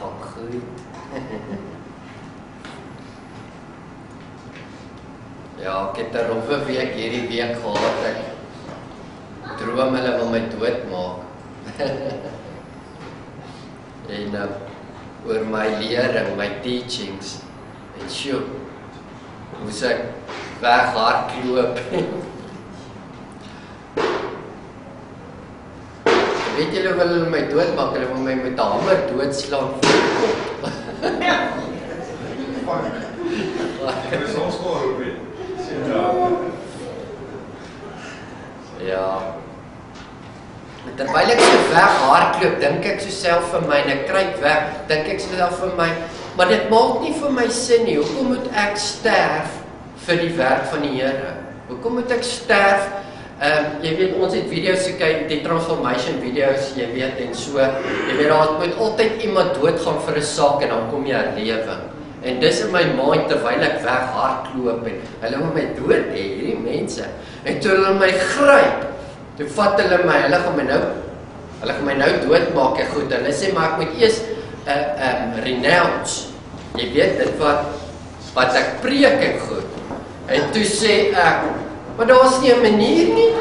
gaan goed. Ja, ek het 'n rowwe week hierdie week gehad. Ek droom hulle wil my doodmaak. En oor my lering, my teachings. En sjoe, moes ek weghardloop. Weet julle wil hulle my doodmaak, hulle wil my met 'n hamer doodslaan voor die kop. Ja. Terwyl ek so weghardloop, dink ek so self vir my, en ek kruip weg, dink ek so self vir my, maar dit maak nie vir my sin nie. Hoekom moet ek sterf vir die werk van die Here? Hoekom moet ek sterf? Jy weet, ons het video's gekyk, die transformation video's, jy weet, en so, jy weet, daar moet altyd iemand doodgaan vir 'n saak, en dan kom jy herlewing. En dis in my mind, terwyl ek weghardloop, en hulle wil my dood hê, hierdie mense. En toe hulle my gryp, toe vat hulle my, hulle gaan my nou doodmaak, en goed, hulle sê, maar ek moet eers renounce, jy weet dit wat ek preek en goed, en toe sê ek, maar daar is nie 'n manier nie,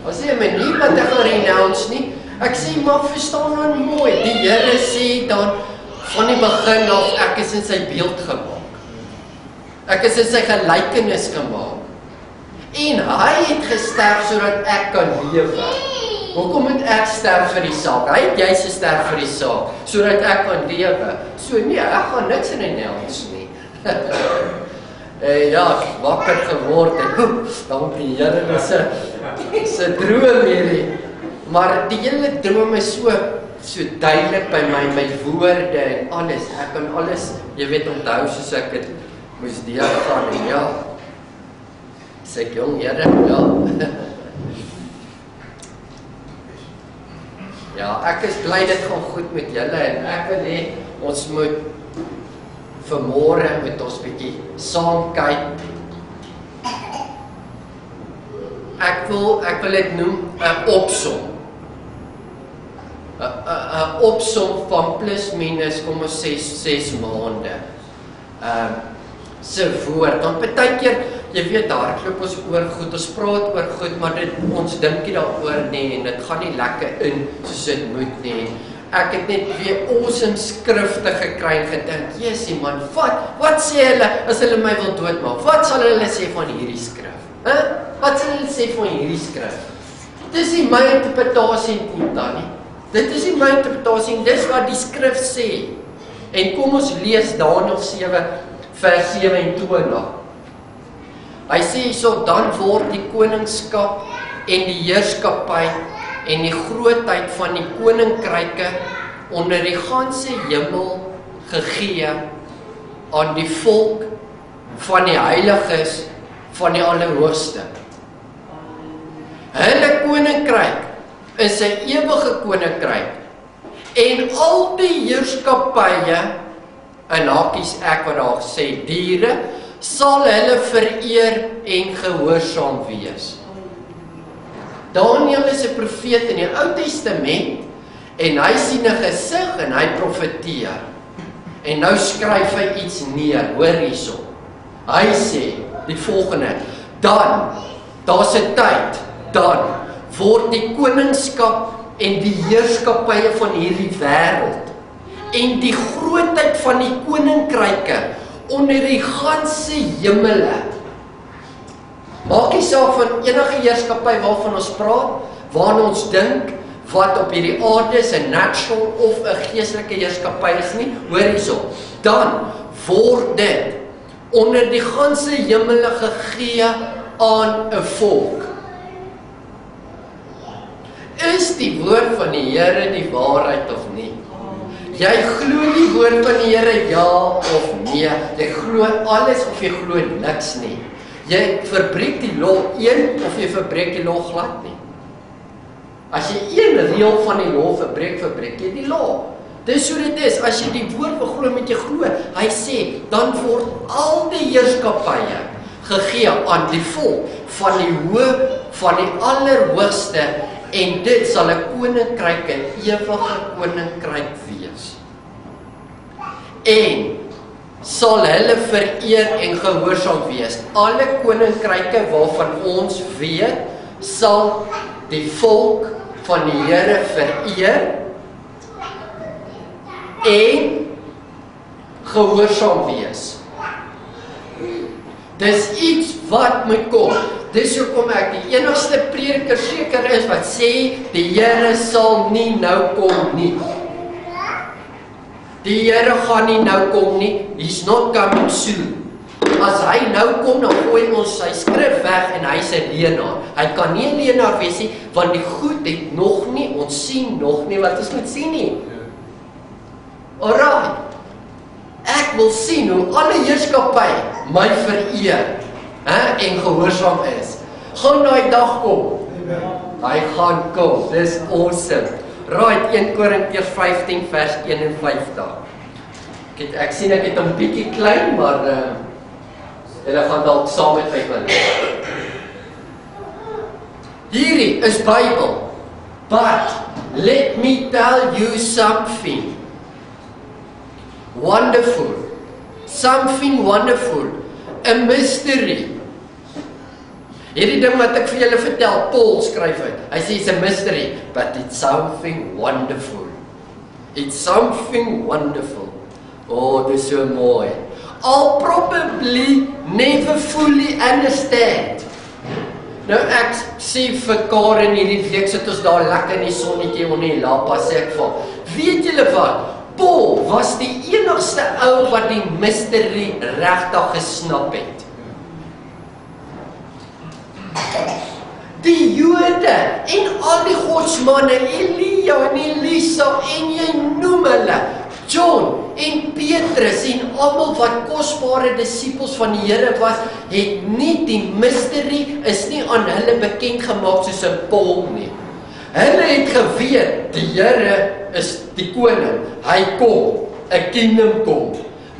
daar is nie 'n manier wat ek gaan renounce nie, ek sê, maar verstaan nou mooi, die Here sê dan, van die begin af, ek is in sy beeld gemaak, ek is in sy gelykenis gemaak, en hy het gesterf sodat ek kan lewe. Hoekom moet ek sterf vir die saak? Hy het juist gesterf vir die saak, sodat ek kan lewe. So nee, ek gaan niks in renounce nie. Ja, ek het wakker geword en dank die Here, dis 'n droom hierdie. Maar die hele droom is so duidelik by my woorde en alles. Ek kan alles, jy weet, onthou soos ek het moes deurgaan en ja. Sê ek jong Here, ja. Ja, ek is bly dit gaan goed met julle en ek wil hê ons moet vanmôre met ons bietjie saam kyk. Ek wil dit noem 'n opsom. 'n opsom van plus minus kom ons sê 6 maande. Se woord. Dan partykeer, jy weet, hardloop ons oor goed, ons praat oor goed, maar ons dink nie daaroor nie en dit gaan nie lekker in soos dit moet nie. Ek het net weer awesome skrifte gekry en gedink, Jesusie man, wat sê hulle as hulle my wil doodmaak? Wat sal hulle sê van hierdie skrif? Wat sal hulle sê van hierdie skrif? Dit is nie my interpretasie nie. Dit is nie my interpretasie, dis wat die skrif sê. En kom ons lees Daniël 7 vers 27. Hy sê so, dan word die koningskap en die heerskappy en die grootheid van die koninkryke onder die ganse hemel gegee aan die volk van die heiliges van die Allerhoogste. Hulle koninkryk is 'n ewige koninkryk en al die heerskappye, in hakies ek wat daar sê diere, sal hulle vereer en gehoorsaam wees. Daniël is 'n profeet in die Ou Testament en hy sien 'n gesig en hy profeteer. En nou skryf hy iets neer, hoor hierso. Hy sê die volgende: dan, daar's 'n tyd, dan word die koningskap en die heerskappye van hierdie wêreld en die grootheid van die koninkryke onder die ganse hemele. Maak nie saak van enige heerskappy waarvan ons praat, waarna ons dink, wat op hierdie aarde is 'n natural of 'n geestelike heerskappy is nie, hoor hierso. Dan word dit onder die ganse hemele gegee aan 'n volk. Is die woord van die Here die waarheid of nie? Jy glo die woord van die Here ja of nee? Jy glo alles of jy glo niks nie? Jy verbreek die law 1 of jy verbreek die law glad nie? As jy een reël van die law verbreek, verbreek jy die law. Dis hoe dit is, as jy die woord beglo met jy glo, hy sê, dan word al die heerskappye gegee aan die volk van die hoë, van die Allerhoogste, en dit sal 'n koninkryk, 'n ewige koninkryk wees. en sal hulle vereer en gehoorsaam wees. Alle koninkryke waarvan ons weet, sal die volk van die Here vereer en gehoorsaam wees. Dis iets wat moet kom. Dis hoekom ek die enigste prediker seker is wat sê die Here sal nie nou kom nie. Die Here gaan nie nou kom nie. He's not coming soon. As hy nou kom, dan gooi ons sy skrif weg en hy's 'n leienaar. Hy kan nie 'n leienaar wees nie, want die goed het nog nie, ons sien nog nie wat ons moet sien nie. Alright. Ek wil sien hoe alle heerskappy my vereer, en gehoorsaam is. Gaan daai dag kom. Hy gaan kom. Dis awesome. Right, 1 Korintiërs 15 vers 51. Ek sien ek het hom bietjie klein, maar julle gaan dalk saam met my kan lees. Hierdie is Bybel. But let me tell you something wonderful. Something wonderful. A mystery. Hierdie ding wat ek vir julle vertel, Paul skryf uit. Hy sê it's a mystery, but it's something wonderful. It's something wonderful. Oh, dis so mooi. I'll probably never fully understand. Nou ek sê vir Karen hierdie week sit ons daar lekker in die sonnetjie onder die lapa, sê ek vir, weet julle wat? Paul was die enigste ou wat die mystery regtig gesnap het. Die Jode en al die godsmanne, Elia en Elisa en jy noem hulle, John en Petrus en almal wat kosbare disippels van die Here was, het nie die mystery is nie aan hulle bekend gemaak soos in Paul nie. Hulle het geweet die Here is die koning, hy kom, 'n kingdom kom.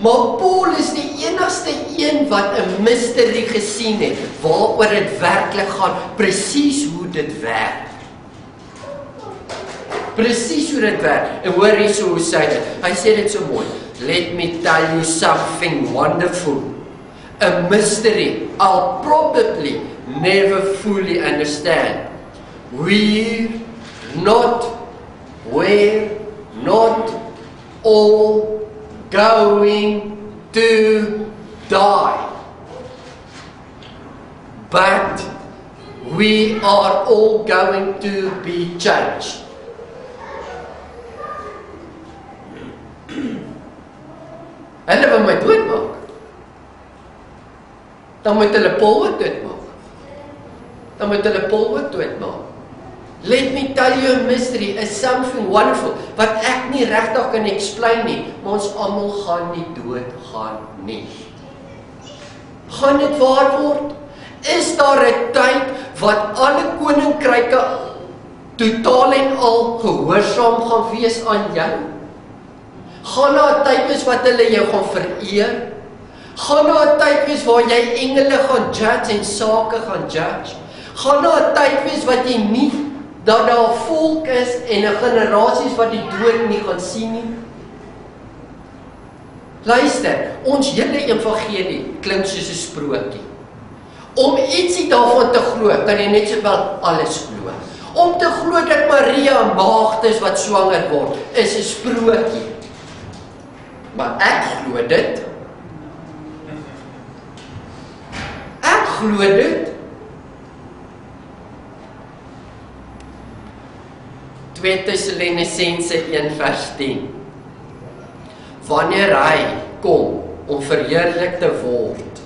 Maar Paul is die enigste een wat 'n mystery gesien het, waaroor dit werklik gaan, presies hoe dit werk. Presies hoe dit werk. En hoor hierso hoe sê dit. Hy sê dit so mooi. Let me tell you something wonderful. A mystery I'll probably never fully understand. We're not all going to die. But we are all going to be changed. Hulle wil my doodmaak. Dan moet hulle Paul ook doodmaak. Dan moet hulle Paul ook doodmaak. Let me tell you a mystery, is something wonderful, wat ek nie regtig kan explain nie, maar ons almal gaan nie dood gaan nie. Gaan dit waar word? Is daar 'n tyd wat alle koninkryke totaal en al gehoorsaam gaan wees aan jou? Gaan daar 'n tyd wees wat hulle jou gaan vereer? Gaan daar 'n tyd wees waar jy engele gaan judge en sake gaan judge? Gaan daar 'n tyd wees wat jy nie, dat daar 'n volk is en 'n generasies wat die dood nie gaan sien nie? Luister, ons hele evangelie klink soos 'n sprokie. Om ietsie daarvan te glo, kan jy net sowel alles glo. Om te glo dat Maria 'n maagd is wat swanger word, is 'n sprokie. Maar ek glo dit. Ek glo dit. 2 Tessalonisense 1 vers 10. Wanneer hy kom om verheerlik te word.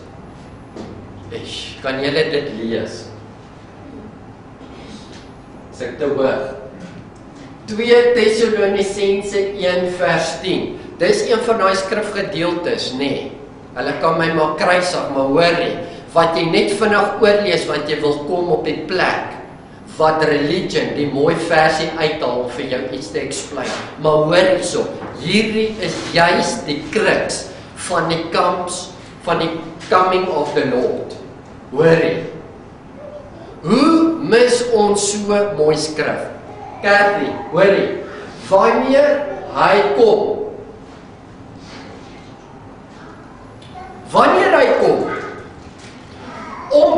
Kan julle dit lees? Is ek te hoog? 2 Tessalonisense 1 vers 10. Dis een van daai skrifgedeeltes, nê. Hulle kan my maar kruisig, maar hoorie, wat jy net vinnig oorlees, want jy wil kom op die plek, wat religion, die mooi versie uithaal om vir jou iets te explain. Maar hoor hierso, hierdie is juist die crux van die coming of the Lord. Hoorie, hoe mis ons so mooi skrif? Kathy, hoorie, wanneer hy kom,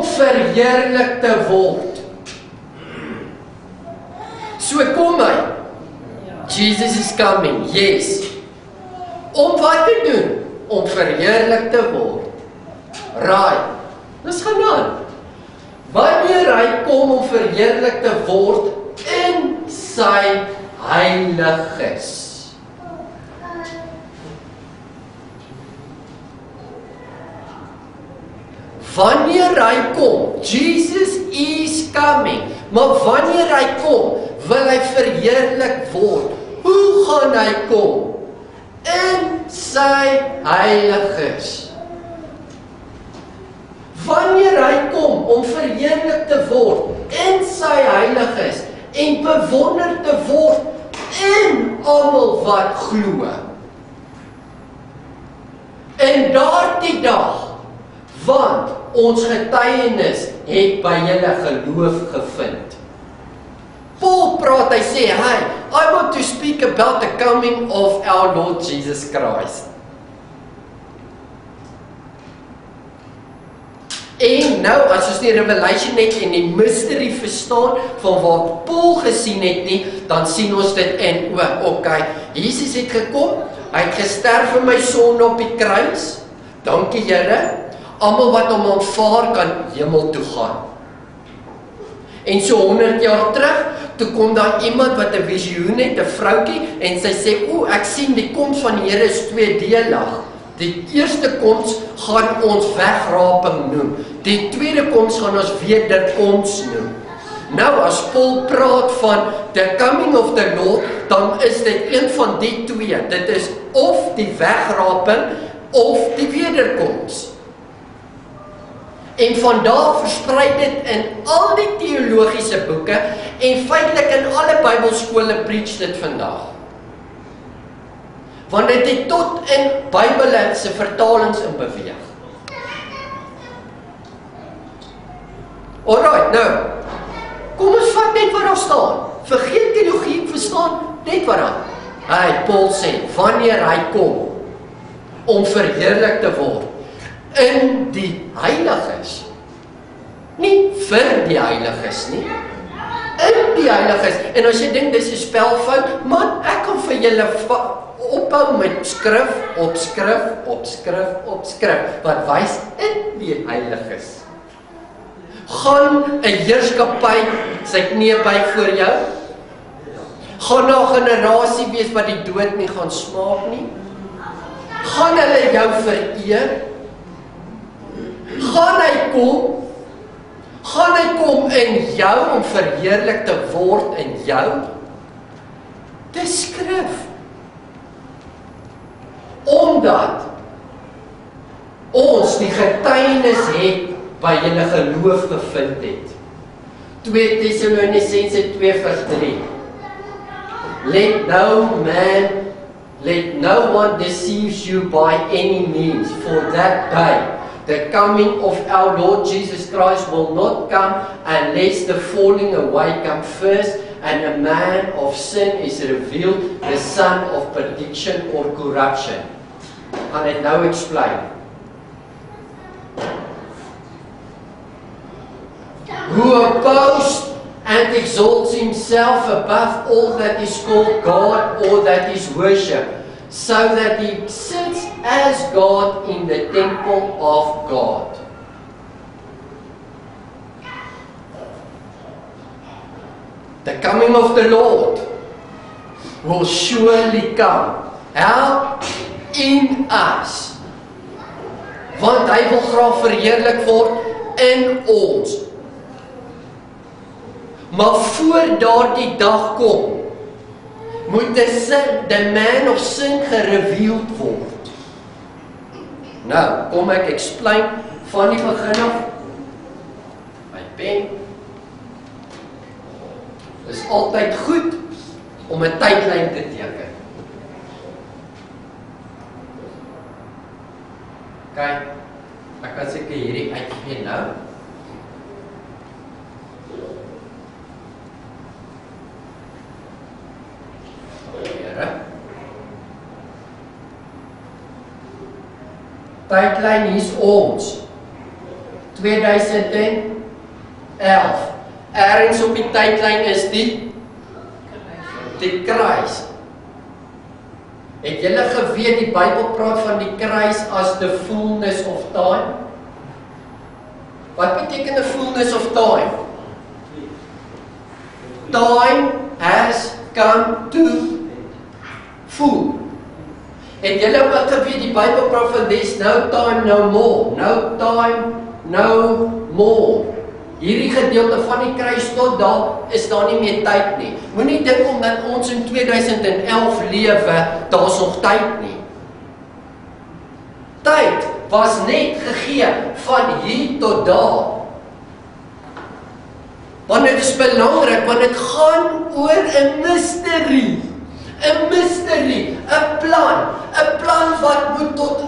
om verheerlik te word. So kom hy. Jesus is coming, yes. Om wat te doen? Om verheerlik te word. Right. Dis gaan aan. Wanneer hy kom om verheerlik te word in sy heiliges. Wanneer hy kom, Jesus is coming, maar wanneer hy kom, wil hy verheerlik word. Hoe gaan hy kom? In sy heiliges. Wanneer hy kom om verheerlik te word in sy heiliges en bewonder te word in almal wat glo. En daardie dag, want ons getuienis het by julle geloof gevind. Paul praat, hy sê, hey, I want to speak about the coming of our Lord Jesus Christ. En nou, as ons die Revelation het en die mystery verstaan van wat Paul gesien het nie, dan sien ons dit en, okay, Jesus het gekom, hy het gesterf vir my sonde op die kruis, dankie Here, almal wat hom aanvaar kan hemel toe gaan. En so 100 jaar terug, toe kom daar iemand wat 'n visioen het, 'n vroutjie, en sy sê, ek sien die koms van die Here is tweedelig. Die eerste koms gaan ons wegraping noem. Die tweede koms gaan ons wederkoms noem. Nou, as Paul praat van the coming of the Lord, dan is dit een van die twee. Dit is of die wegraping, of die wederkoms. En vandaar versprei dit in al die teologiese boeke, en feitelik in alle Bybelskole preach dit vandag. Want dit het tot in Bybel se vertalings in beweeg. Alright, nou, kom ons vat net wat daar staan. Vergeet teologie, verstaan net wat daar. Paul sê, wanneer hy kom, om verheerlik te word, in die heiliges. Nie vir die heiliges nie. In die heiliges. En as jy dink, dis 'n spelfout, man, ek kan vir julle ophou met skrif, op skrif, op skrif, op skrif, wat wys in die heiliges. Gaan 'n heerskappy sy knie buig voor jou? Gaan daar 'n generasie wees wat die dood nie gaan smaak nie? Gaan hulle jou vereer? Gaan hy kom? Gaan hy kom in jou om verheerlik te word in jou? Dis skrif. Omdat ons die getuienis het by julle geloof gevind het. 2 Tessalonisense 2:3. Let no one deceives you by any means, for that day, the coming of our Lord Jesus Christ will not come unless the falling away come first, and a man of sin is revealed, the son of perdition or corruption. Gaan dit nou explain. Who opposed and exalts himself above all that is called God or that is worship, so that he sits as God in the temple of God. The coming of the Lord will surely come. How? In us. Want hy wil graag verheerlik word in ons. Maar voor daardie dag kom, moet the man of sin gereveeld word. Nou, kom ek explain van die begin af. My pen. Is altyd goed om 'n tydlyn te teken. Kyk, ek kan seker hierdie uitgee nou. Tydlyn is ons. 2011. Ergens op die tydlyn is die kruis. Het julle geweet die Bybel praat van die kruis as the fullness of time? Wat beteken the fullness of time? Time has come to full. Het julle ook geweet die Bybel praat van there's no time no more. No time no more. Hierdie gedeelte van die kruis tot daar is daar nie meer tyd nie. Moenie dink omdat ons in 2011 lewe, daar is nog tyd nie. Tyd was net gegee van hier tot daar. Want dit is belangrik, want dit gaan oor 'n mystery. 'n mystery, 'n plan wat moet tot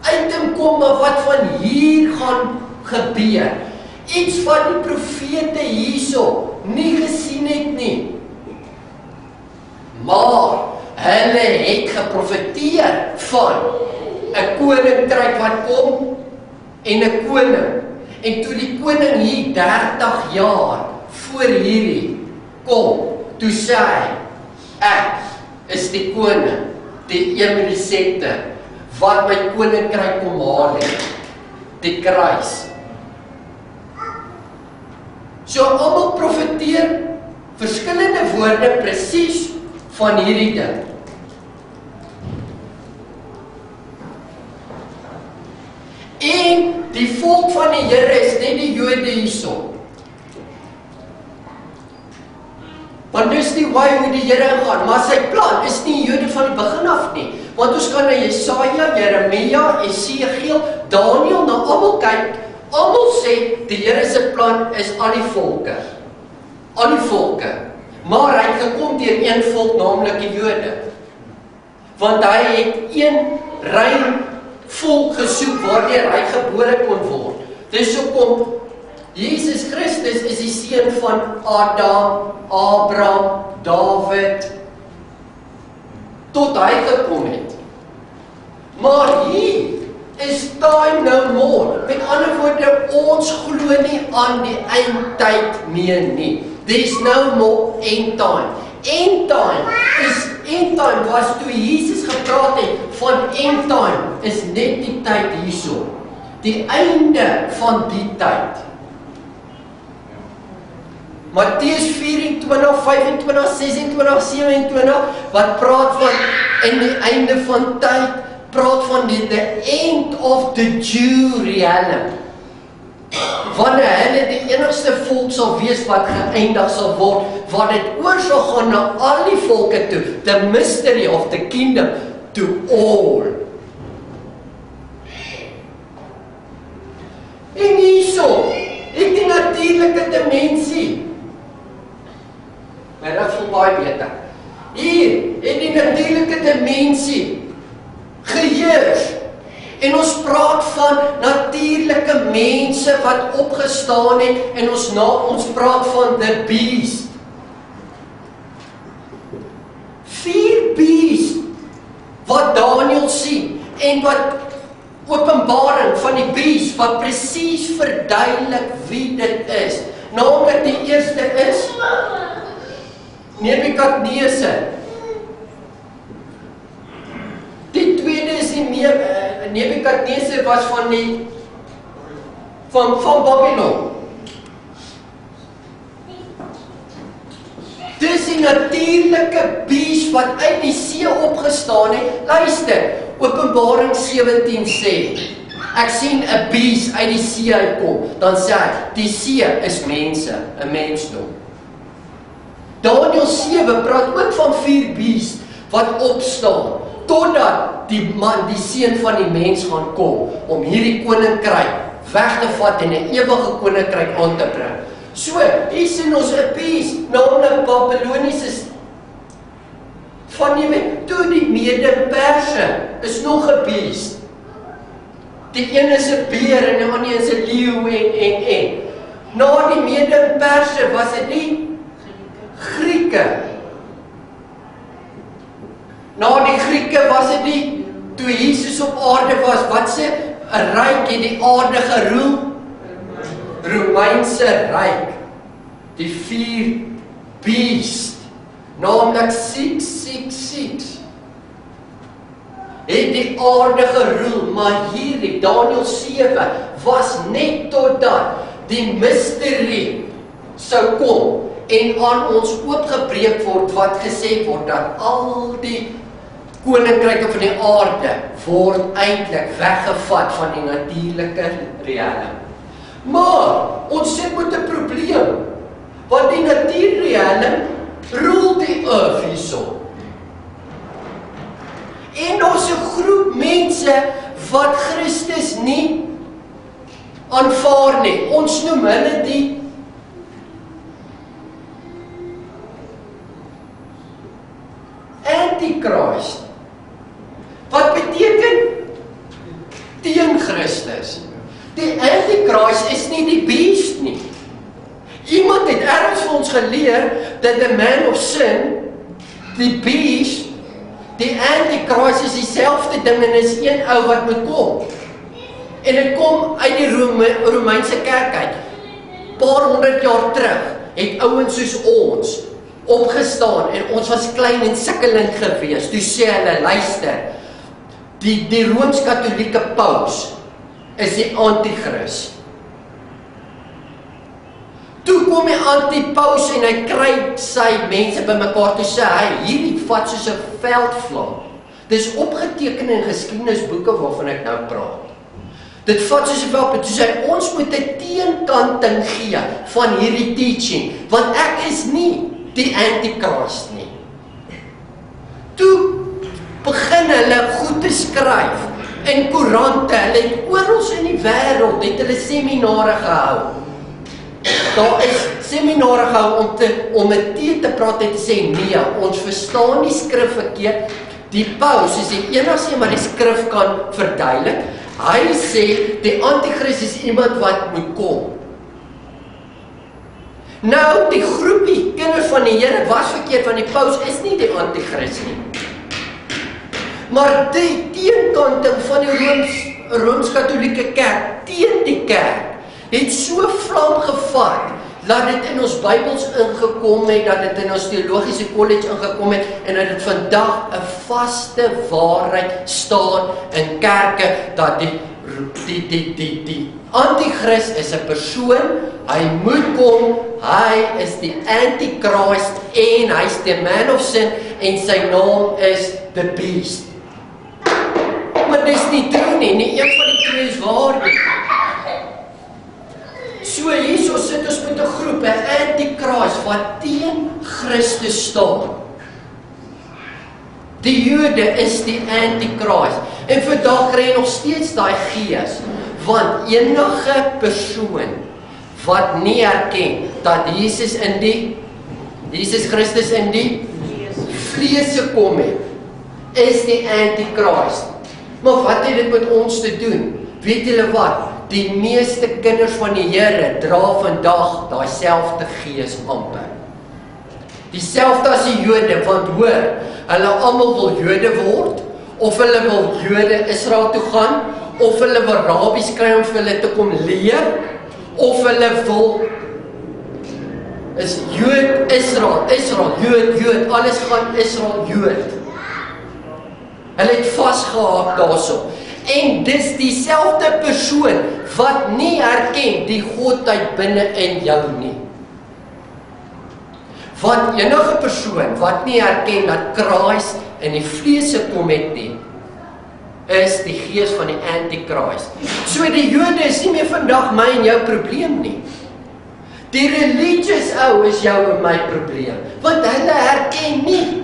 uiting kom, maar wat van hier gaan gebeur. Iets van die profete hierso nie gesien het nie. Maar hulle het geprofeteer van 'n koninkryk wat kom en 'n koning. En toe die koning hier 30 jaar voor hierdie kom, toe sê hy, ek is die koning, die een met die scepter, wat my koninkryk kom haal het, die kruis. So almal profeteer verskillende woorde presies van hierdie ding. En die volk van die Here is net die Jode hierso. Want dis die way hoe die Here gaan, maar sy plan is nie Jode van die begin af nie. Want ons kan na Jesaja, Jeremia, Esegiel, Daniel, na almal kyk. Almal sê die Here se plan is al die volke. Al die volke. Maar hy het gekom deur een volk, naamlik die Jode. Want hy het een rein volk gesoek waardeur hy gebore kon word. Dis hoekom Jesus Christus is die seun van Adam, Abraham, Dawid, tot hy gekom het. Maar hier is time no more. Met ander woorde, ons glo nie aan die eindtyd meer nie. There's no more end time. End time was toe Jesus gepraat het van end time, is net die tyd hierso. Die einde van die tyd. Matteus 24, 25, 26, 27, wat praat van in die einde van tyd, praat van the end of the Jew realm. Wanneer hulle die enigste volk sal wees wat geëindig sal word, wat dit oor sal gaan na al die volke toe, the mystery of the kingdom to all. En hierso, het die natuurlike dimensie. My rug voel baie beter. Hier, het die natuurlike dimensie geheers. En ons praat van natuurlike mense wat opgestaan het en ons praat van the beast. 4 beast wat Daniel sien en wat Openbaring van die beast wat presies verduidelik wie dit is. Naamlik die eerste is Nebukadneser. Die tweede is die Nebukadneser was van Babylon. Dis die natuurlike beest wat uit die see opgestaan het. Luister, Openbaring 17 sê, ek sien 'n beest uit die see uitkom, dan sê hy, die see is mense, 'n mensdom. Daniel 7 praat ook van 4 beest wat opstaan, totdat die man, die seun van die mens gaan kom, om hierdie koninkryk weg te vat en 'n ewige koninkryk aan te bring. So, hier sien ons 'n beest, naamlik Babyloniese van toe die Mede-Perse is nog 'n beest. Die een is 'n beer en die ander is 'n leeu en. Na die Mede-Perse was dit die Grieke. Na die Grieke was dit die, toe Jesus op aarde was, wat sê, 'n ryk het die aarde geroel? Romeinse ryk, die 4 beest, naamlik 666, het die aarde geroel, maar hierdie, Daniël 7, was net totdat die mysterie sou kom, en aan ons oopgebreek word, wat gesê word, dat al die koninkryke van die aarde, word eintlik weggevat van die natuurlike riekelm. Maar, ons sit met 'n probleem, want die natuurriekelm rol die earth hierso. En daar's 'n groep mense wat Christus nie aanvaar nie. Ons noem hulle die Antichrist. Wat beteken teen Christus? Die Antichrist is nie die beest nie. Iemand het ergens vir ons geleer dat the man of sin, die beest, die Antichrist is dieselfde ding en is een ou wat moet kom. En dit kom uit die Romeinse kerk uit. Paar 100 jaar terug het ouens soos ons opgestaan en ons was klein en sukkelend geweest. Toe sê hulle, luister, die Rooms-Katholieke paus is die antichrist. Toe kom die antipaus en hy kry sy mense bymekaar, toe sê hy, hierdie vat soos 'n veldvlam. Dis opgeteken in geskiedenisboeke waarvan ek nou praat. Dit vat soos 'n veldvlam, toe sê hy, ons moet 'n teenkanting gee van hierdie teaching, want ek is nie die antichrist nie. Toe begin hulle goed te skryf in koerante, hulle het oral in die wêreld, het hulle seminare gehou. Daar is seminare gehou om met te praat en te sê, nee, ons verstaan die skrif verkeerd. Die paus is die enigste een wat die skrif kan verduidelik. Hy sê, die antichrist is iemand wat moet kom. Nou, die groepie kinders van die Here was verkeerd, want die paus is nie die antichrist nie. Maar die teenkanting van die Rooms-Katholieke kerk, teen die kerk, het so vlam gevat, dat dit in ons Bybels ingekom het, dat dit in ons teologiese college ingekom het, en dat dit vandag 'n vaste waarheid staan in kerke, dat die antichrist is 'n persoon, hy moet kom, hy is die antichrist, en hy is die man of sin, en sy naam is the beast. Maar dis nie true nie, nie een van die twee is waar nie. So hierso sit ons met 'n groep, 'n antichrist, wat teen Christus staan. Die Jode is die antichrist, en vandag kry jy nog steeds daai gees, want enige persoon, wat nie erken, dat Jesus Christus in die vlees gekom het, is die antichrist. Maar wat het dit met ons te doen? Weet julle wat? Die meeste kinders van die Here dra vandag daai selfde gees amper. Dieselfde as die Jode, want hoor, hulle almal wil Jode word, of hulle wil Jode Israel toe gaan, of hulle wil Arabies kry om vir hulle te kom leer, of hulle wil is Jood, Israel, Jood, alles gaan Israel, Jood. Hulle het vasgehaak daarso. En dis dieselfde persoon wat nie herken die godheid binne in jou nie. Want enige persoon wat nie herken dat Christus in die vlees gekom het nie, is die gees van die antichrist. So die Jode is nie meer vandag my en jou probleem nie. Die religious ou is jou en my probleem, want hulle herken nie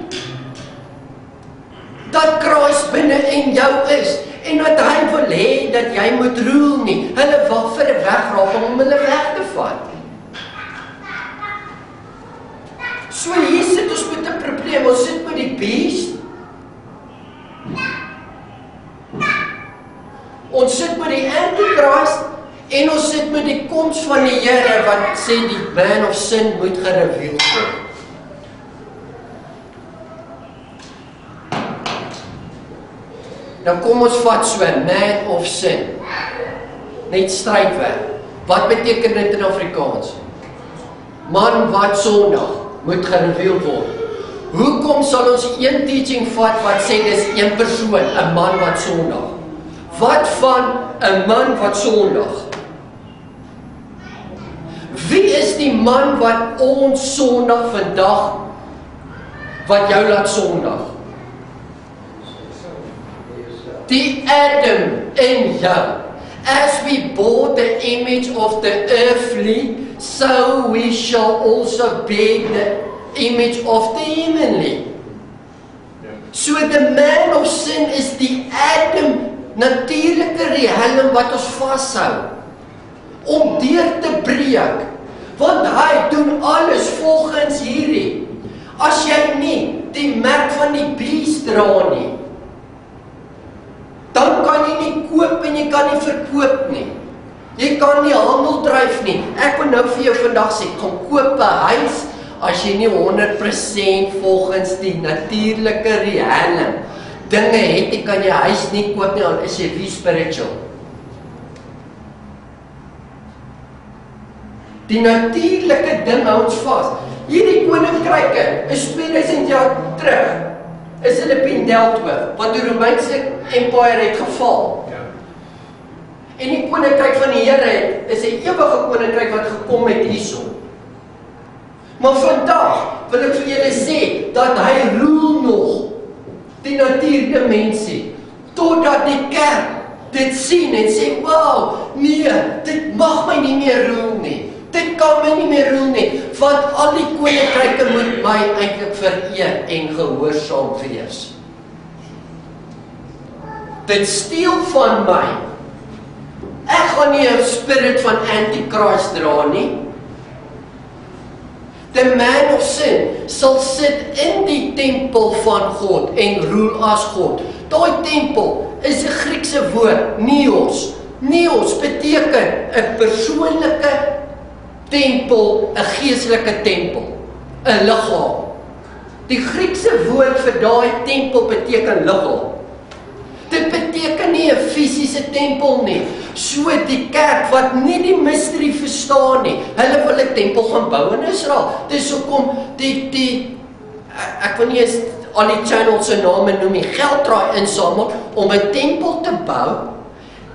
dat Christus binne in jou is, en dat hy wil hê dat jy moet rule nie. Hulle wag vir 'n wegraping om hulle weg te vat. So hier sit ons met 'n probleem, ons sit met die beast, ons sit met die antichrist, en ons sit met die koms van die Here, wat sê die man of sin moet gereveal word. Dan kom ons vat so 'n man of sin, net strydwerk. Wat beteken dit in Afrikaans? Man wat Sondag moet gereveal word. Hoekom sal ons een teaching vat wat sê dis een persoon, 'n man wat Sondag? Wat van 'n man wat Sondag? Wie is die man wat ons Sondag vandag, wat jou laat Sondag? Die Adam in jou. As we bore the image of the earthly, so we shall also bear the image of the heavenly. So the man of sin is die Adam, natuurlike riem wat ons vashou, om deur te breek, want hy doen alles volgens hierdie. As jy nie die merk van die bees dra nie, dan kan jy nie koop en jy kan nie verkoop nie. Jy kan nie handel dryf nie. Ek wil nou vir jou vandag sê, gaan koop 'n huis, as jy nie 100% volgens die natuurlike riem dinge het, jy kan jy huis nie koop nie, al is jy wie spiritual. Die natuurlike ding hou ons vas. Hierdie koninkryke is 2000 jaar terug, is hulle pendeltwe, want die Romeinse empire het geval. En die koninkryk van die Here is 'n ewige koninkryk wat gekom het hierso. Maar vandag wil ek vir julle sê, dat hy roel nog die natuurdimensie, totdat die kerk dit sien en sê, wow, nee, dit mag my nie meer roel nie. Dit kan my nie meer roel nie, want al die koninkryke moet my eintlik vereer en gehoorsaam wees. Dit steel van my. Ek gaan nie 'n spirit van antichrist dra nie. The man of sin sal sit in die tempel van God en roel as God. Daai tempel is 'n Griekse woord, neos. Neos beteken 'n persoonlike tempel, 'n geestelike tempel, 'n liggaam. Die Griekse woord vir daai tempel beteken liggaam. Dit beteken nie 'n fisiese tempel nie. So die kerk wat nie die mystery verstaan nie, hulle wil 'n tempel gaan bou in Israel. Dis hoekom ek wil nie eens al die channels se name noem nie, geld draai insamel om 'n tempel te bou,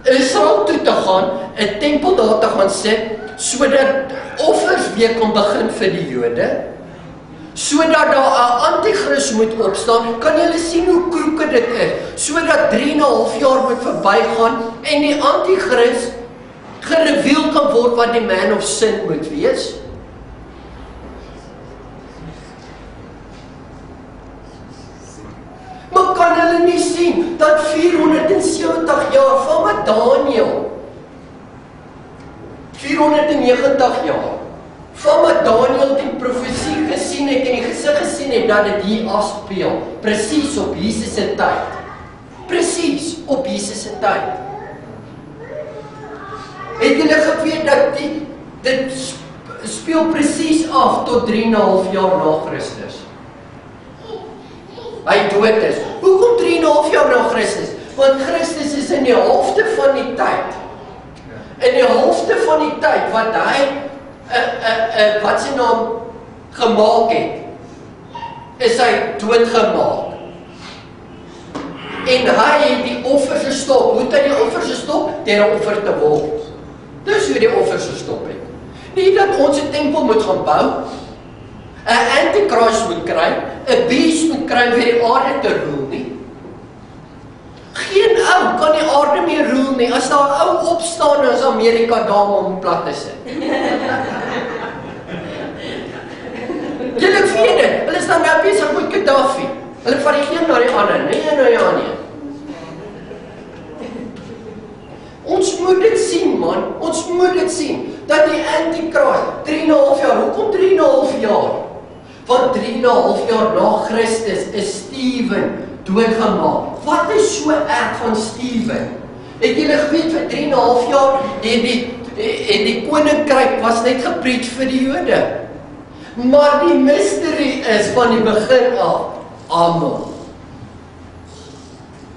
Israel toe te gaan, 'n tempel daar te gaan sit, sodat offers weer kon begin vir die Jode, sodat daar 'n anti-kris moet opstaan. Kan julle sien hoe kroeke dit is? Sodat 3,5 jaar moet verbygaan en die anti-kris gereveal kan word wat die man of sin moet wees. Maar kan hulle nie sien dat 470 jaar van wat Daniël 490 jaar van wat Daniël die profesie gesien het en die gesig gesien het dat dit hier afspeel, presies op Jesus se tyd. Presies op Jesus se tyd. Het julle geweet dat dit speel presies af tot 3,5 jaar na Christus. Hy dood is. Hoekom 3,5 jaar na Christus? Want Christus is in die helfte van die tyd. In die helfte van die tyd wat hy wat sy naam gemaak het, is hy doodgemaak. En hy het die offers gestop. Hoe het hy die offers gestop? Deur 'n offer te word. Dis hoe die offers gestop het. Nie dat ons 'n tempel moet gaan bou, 'n antichrist moet kry, 'n beest moet kry vir die aarde te roel nie. Geen ou kan die aarde meer roel nie. As daar 'n ou opstaan, is Amerika daar om plat te sit. Julle weet dit, hulle staan nou besig met Gaddafi. Hulle vat die een na die ander, nee. Ons moet dit sien, man. Ons moet dit sien, dat die antichrist, 3,5 jaar, hoekom 3,5 jaar? Want 3,5 jaar na Christus is Steven doodgemaak. Wat is so erg van Steven? Het julle geweet vir 3,5 jaar en die koninkryk was net gepreach vir die Jode. Maar die mystery is van die begin af almal.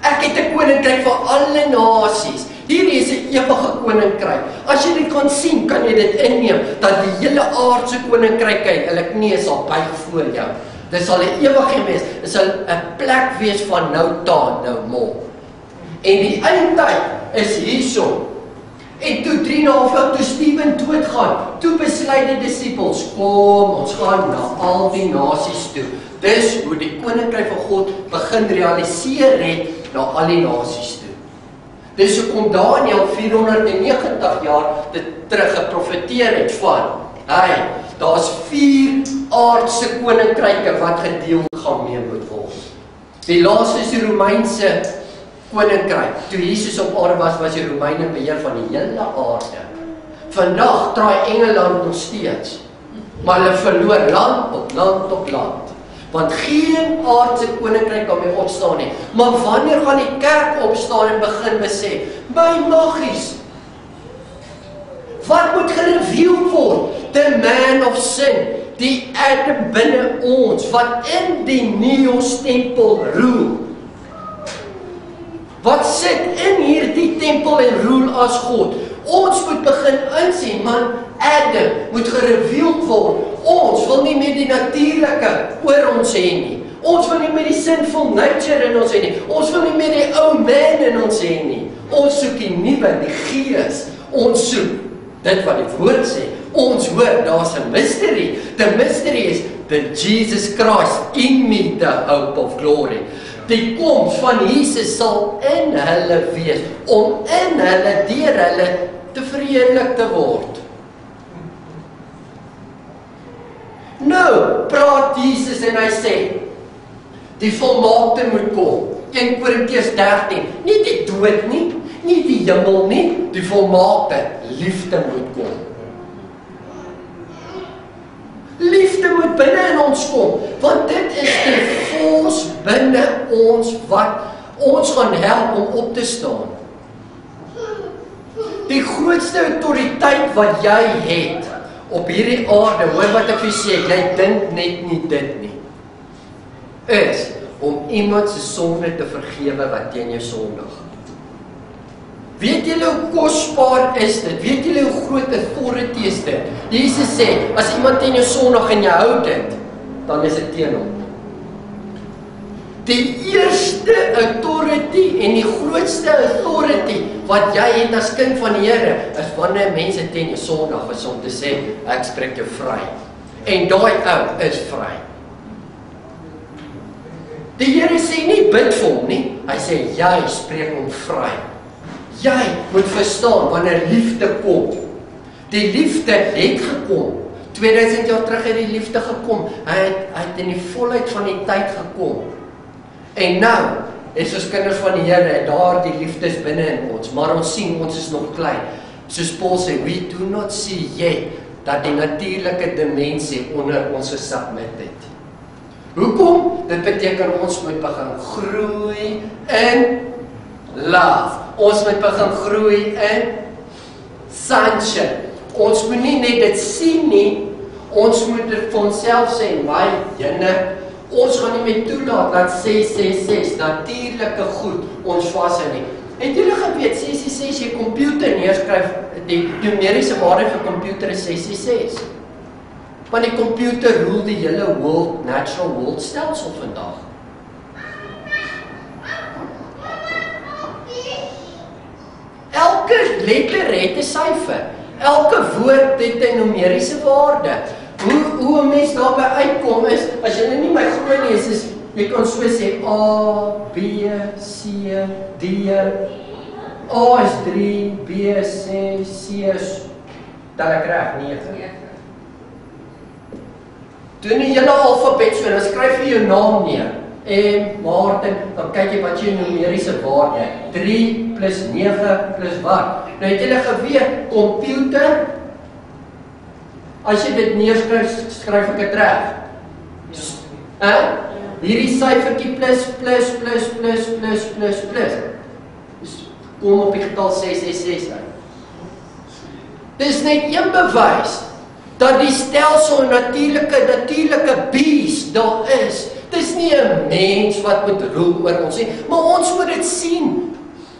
Ek het 'n koninkryk vir alle nasies. Hierdie is 'n ewige koninkryk. As jy dit kan sien, kan jy dit inneem, dat die hele aardse koninkryk, hulle knie sal buig voor jou. Dit sal 'n ewigheid wees, dit sal 'n plek wees van nou taan, nou môre. En die eindtyd is hierso. En toe 3,5 jaar toe Stephen doodgaan, toe besluit die disippels, kom, ons gaan na al die nasies toe. Dis hoe die koninkryk van God begin realiseer het na al die nasies toe. Dis hoekom Daniël 490 jaar dit terug geprofeteer het van, daar's 4 aardse koninkryke wat gedeel gaan mee moet word. Die laaste is die Romeinse koninkryk. Toe Jesus op aarde was die Romeine beheer van die hele aarde. Vandag draai Engeland nog steeds, maar hulle verloor land op land op land. Want geen aardse koninkryk kan meer opstaan nie. Maar wanneer gaan die kerk opstaan en begin besef, my maggies, wat moet gereveeld word? The man of sin, die Adam binne ons, wat in die Neos tempel roel. Wat sit in hierdie tempel en roel as God? Ons moet begin insien, man, Adam moet gereveeld word. Ons wil nie meer die natuurlike oor ons hê nie. Ons wil nie meer die sinful nature in ons hê nie. Ons wil nie meer die ou man in ons hê nie. Ons soek die nuwe, die gees. Ons soek dit wat die woord sê. Ons hoor, daar's 'n mystery. The mystery is that Jesus Christ in me, the hope of glory. Die koms van Jesus sal in hulle wees, om in hulle, deur hulle te verheerlik te word. Nou, praat Jesus en hy sê, die volmaakte moet kom. 1 Korintiërs 13, nie die dood nie, nie die hemel nie, die volmaakte, liefde moet kom. Liefde moet binne in ons kom, want dit is die force binne ons wat ons gaan help om op te staan. Die grootste autoriteit wat jy het op hierdie aarde, hoor wat ek vir sê, jy dink net nie dit nie, is om iemand se sonde te vergewe wat teen jou sondig. Weet julle hoe kosbaar is dit? Weet julle hoe groot authority is dit? Jesus sê, as iemand teen jou sondig en jy hou dit, dan is dit teen hom. Die eerste authority en die grootste authority wat jy het as kind van die Here, is wanneer mense teen jou sondig is om te sê, ek spreek jou vry. En daai ou is vry. Die Here sê nie bid vir hom nie, hy sê jy spreek hom vry. Jy moet verstaan wanneer liefde kom. Die liefde het gekom. 2000 jaar terug het die liefde gekom. Hy het in die volheid van die tyd gekom. En nou is ons kinders van die Here, daar die liefde is binne in ons, maar ons sien ons is nog klein. Soos Paul sê, we do not see yet dat die natuurlike dimensie onder ons gesubmit het. Hoekom? Dit beteken ons moet begin groei in love. Ons moet begin groei in sonship. Ons moet nie net dit sien nie, ons moet dit vir onsself sê, my jene, ons gaan nie meer toelaat dat 666, natuurlike goed, ons vashou nie. Het julle geweet, 666, jy computer neerskryf, die numeriese waarde vir computer is 666. Want die computer roel die hele world, natural world stelsel vandag. Elke letter het 'n syfer. Elke woord het 'n numeriese waarde. Hoe 'n mens daarby uitkom is, as jy nie my groot lees is, jy kan so sê A, B, C, D. A is 3, B is 6, C is dan ek reg 9. Doen die hele alfabet so, dan skryf jy jou naam neer. Martin, dan kyk jy wat jy numeriese waarde, 3 plus 9 plus wat. Nou het julle geweet, computer, as jy dit neerskryf, skryf ek dit reg. Hierdie syfertjie plus, kom op die getal 666 uit. Dis net een bewys, dat die stelsel natuurlike bees daar is. Dis nie 'n mens wat moet roel oor ons nie, maar ons moet dit sien.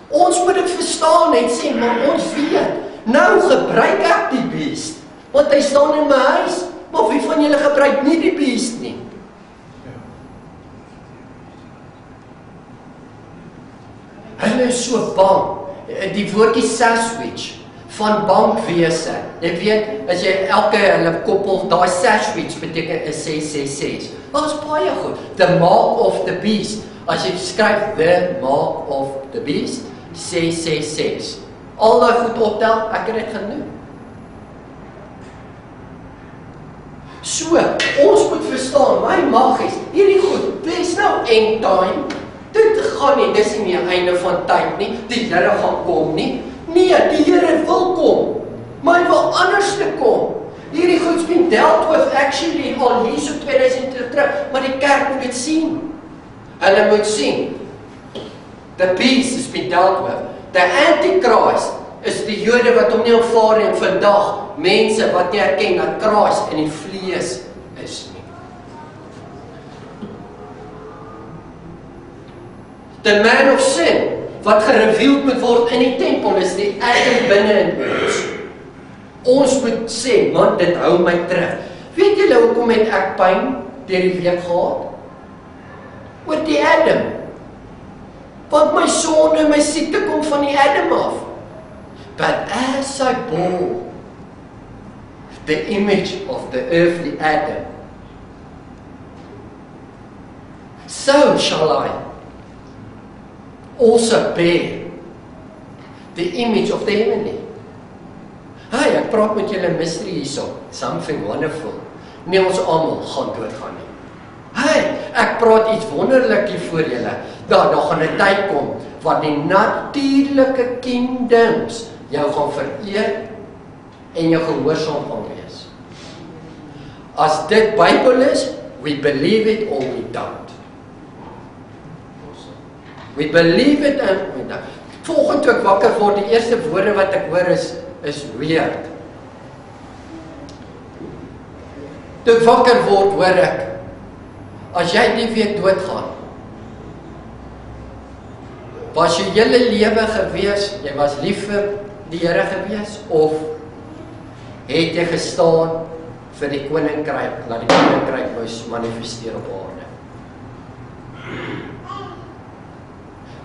Ons moet dit verstaan en sê, maar ons weet, nou gebruik ek die beest, want hy staan in my huis, maar wie van julle gebruik nie die beest nie? Hulle is so bang, die woordjie sandwich, van bankwese, jy weet, as jy elke hulle koppel, daai sandwich beteken 666, dat is baie goed, the mark of the beast, as jy skryf the mark of the beast, 666, al die goed optel, ek het dit genoem. So, ons moet verstaan, my magies, hierdie goed, dis nou end time, dit gaan nie, dis nie meer einde van tyd nie, die Here gaan kom nie, nee, die Here wil kom, maar hy wil anders te kom. Hierdie goed's been dealt with actually al hier so 2000 jaar terug, maar die kerk moet dit sien. Hulle moet sien, the beast has been dealt with. The Antichrist is die Jode wat hom nie aanvaar en vandag mense wat nie erken dat Christus in die vlees is nie. The man of sin wat gereveeld moet word in die tempel is die Adam binne in ons. Ons moet sê, man, dit hou my terug. Weet julle hoekom het ek pyn deur die week gehad? Oor die Adam. Want my sonde en my siekte kom van die Adam af. But as I bore the image of the earthly Adam, so shall I also bear the image of the heavenly. Hey, ek praat met julle mystery hierso, something wonderful. Nie ons almal gaan doodgaan nie. Hey, ek praat iets wonderlik hier voor julle. Daar gaan 'n tyd kom wat die natuurlike kingdoms jou gaan vereer en jou gehoorsaam gaan wees. As dit Bybel is, we believe it or we don't. We believe it and we don't. Volgende toe ek wakker word, die eerste woorde wat ek hoor is weird. Toe ek wakker word, hoor ek, as jy die week doodgaan, was jy hele lewe gewees, jy was lief vir die Here gewees, of het jy gestaan vir die koninkryk, laat die koninkryk moes manifesteer op aarde.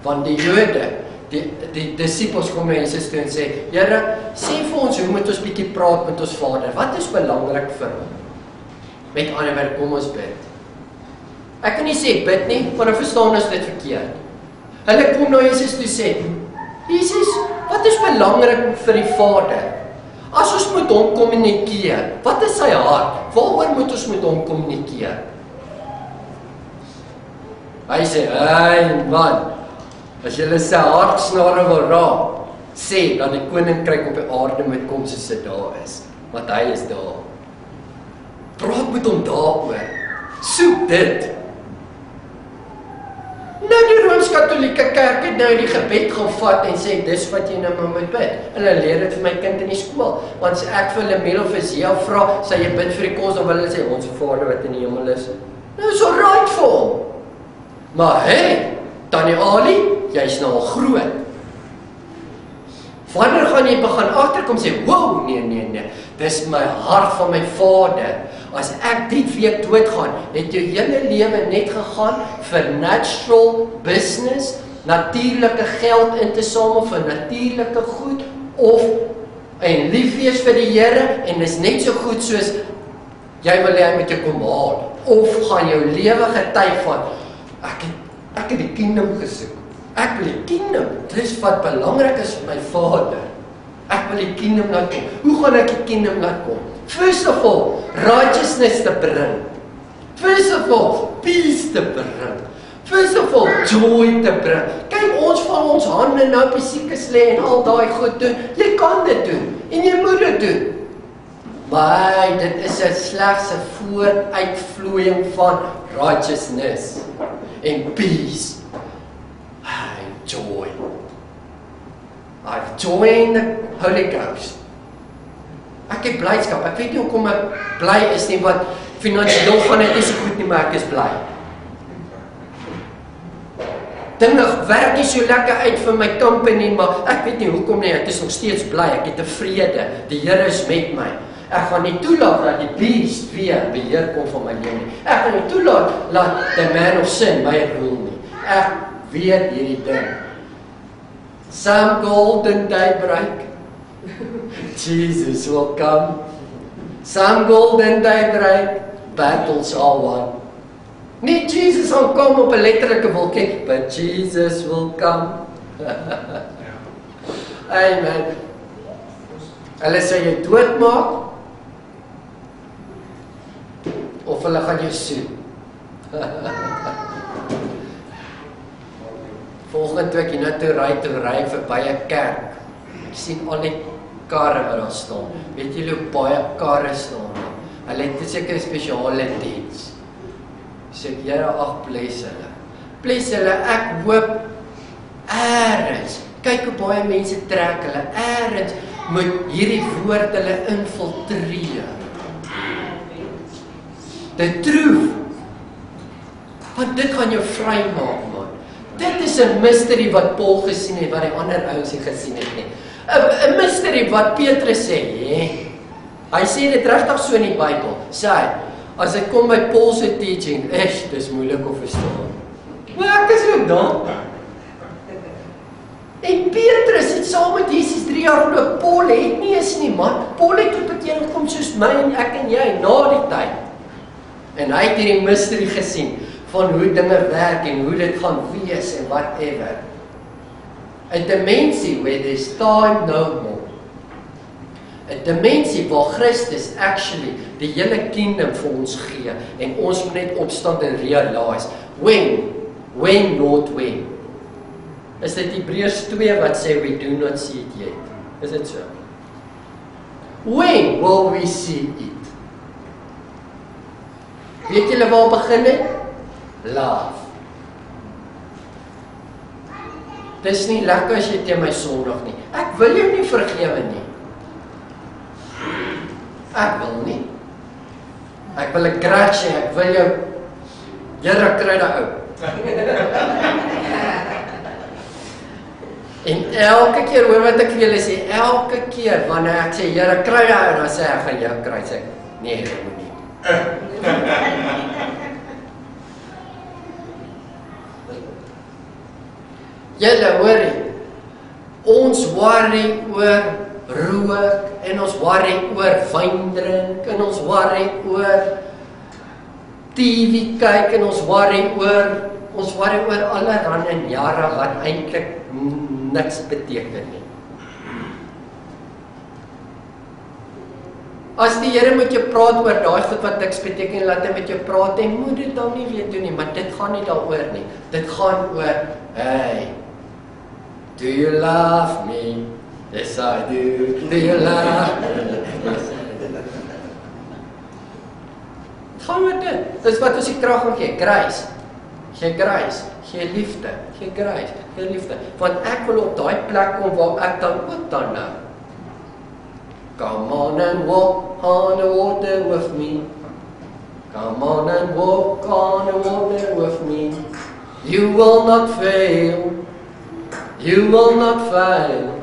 Want die Jode, die disciples kom na Jesus toe en sê, Here, sê vir ons, hoe moet ons bietjie praat met ons Vader? Wat is belangrik vir hom? Met ander woorde, kom ons bid. Ek kan nie sê bid nie, want dan verstaan ons dit verkeerd. Hulle kom na Jesus toe sê, Jesus, wat is belangrik vir die Vader? As ons met hom kommunikeer, wat is sy hart? Waaroor moet ons met hom kommunikeer? Hy sê, hey man, as julle sy hartsnare wil raak, sê dat die koninkryk op die aarde moet kom soos dit daar is, want hy is daar. Praat met hom daaroor. Soek dit. Nou die Rooms-Katolieke Kerk het nou die gebed gaan vat en sê, dis wat jy nou maar moet bid. En hulle leer dit vir my kind in die skool. Want as ek vir hulle Mel of Zia vra, sê jy bid vir die kos, dan wil hulle sê, ons Vader wat in die hemel is. Nou is al right vir hom. Maar hey, Tannie Ali, jy is nou al groot. Wanneer gaan jy begin agterkom sê, wow, nee, dis my hart van my Vader. As ek die week doodgaan, het jou hele lewe net gegaan vir natural business, natuurlike geld in te samel vir natuurlike goed, of en lief wees vir die Here, en is net so goed soos jy wil hê met jou kom haal, of gaan jou lewe getuig van, ek het die kingdom gesoek. Ek wil die kingdom, dis wat belangrik is vir my Vader. Ek wil die kingdom laat kom. Hoe gaan ek die kingdom laat kom? First of all, righteousness te bring. First of all, peace te bring. First of all, joy te bring. Kyk, ons val ons hande nou op die siekes lê en al daai goed doen. Jy kan dit doen en jy moet dit doen. Maar dit is slegs 'n vooruitvloeiing van righteousness en peace. Joy. I've joy in the Holy Ghost. Ek het blydskap. Ek weet nie hoekom ek bly is nie, want finansiëel gaan dit nie so goed nie, maar ek is bly. dinge werk nie so lekker uit vir my company, maar ek weet nie hoekom nie, ek is nog steeds bly, ek het tevrede, die Here is met my. Ek gaan nie toelaat dat die beast weer beheer kom van my lewe nie. Ek gaan nie toelaat dat the man of sin my rule nie. Ek weet hierdie ding. Some golden daybreak, Jesus will come. Some golden daybreak, battles are won. Nie Jesus gaan kom op 'n letterlike wolkie, but Jesus will come. Amen. Hulle sê jy doodmaak, of hulle gaan jou soen. Volgende toe ek hiernatoe ry verby 'n kerk. Ek sien al die karre wat daar staan. Weet julle hoe baie karre staan daar? Hulle het seker spesiale diens. Sê ek, Here, ag bless hulle. Bless hulle, ek hoop eers. Kyk hoe baie mense trek hulle eers moet hierdie woord hulle infiltreer. The truth. Want dit gaan jou vry maak, man. Dit is 'n mystery wat Paul gesien het, wat die ander ouens nie gesien het nie. 'n mystery wat Petrus sê, hy sê dit regtig so in die Bybel. Sê hy, as dit kom by Paul se teaching, dis moeilik om verstaan. Maar ek is ook daar. En Petrus het saam met Jesus 3 jaar geloop. Paul het nie eens nie, man. Paul het tot dit gekom soos my en ek en jy na die tyd. En hy het hierdie mystery gesien van hoe dinge werk en hoe dit gaan wees en whatever. 'n dimensie where there's time no more. 'n dimensie waar Christus actually die hele kingdom vir ons gee en ons moet net opstaan en realize when not when. Is dit Hebreërs 2 wat sê we do not see it yet? Is dit so? When will we see it? Weet julle waar begin het? Love. Dis nie lekker as jy teen my sondig nie. Ek wil jou nie vergewe nie. Ek wil nie. Ek wil 'n grudge hê, ek wil jou Here kry daai ou. En elke keer hoor wat ek vir julle sê, elke keer wanneer ek sê Here kry daai ou, dan sê ek gaan jou kry, sê nee, jy moet nie. Julle hoor, ons worry oor rook en ons worry oor wyn drink en ons worry oor TV kyk en ons worry oor allerlei jare wat eintlik niks beteken nie. As die Here met jou praat oor daai goed wat niks beteken, laat hy met jou praat en moet dit dan nie weer doen nie, maar dit gaan nie daaroor nie. Dit gaan oor, hey, do you love me? Yes I do. Do you love me? Yes I do. Gaan met dit. Dis wat ons die krag gaan gee, grace. Gee grace, gee liefde, gee grace, gee liefde. Want ek wil op daai plek kom waar ek dan ook dan nou. Come on and walk on the water with me. Come on and walk on the water with me. You will not fail. You will not fail.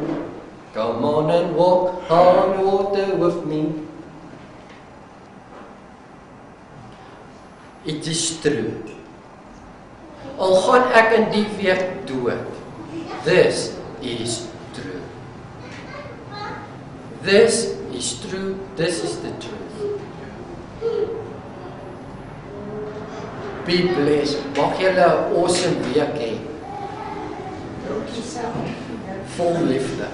Come on and walk on the water with me. It is true. Al gaan ek in die week dood. This is true. This is true. This is the truth. Be blessed. Mag julle 'n awesome week hê. Vol liefde.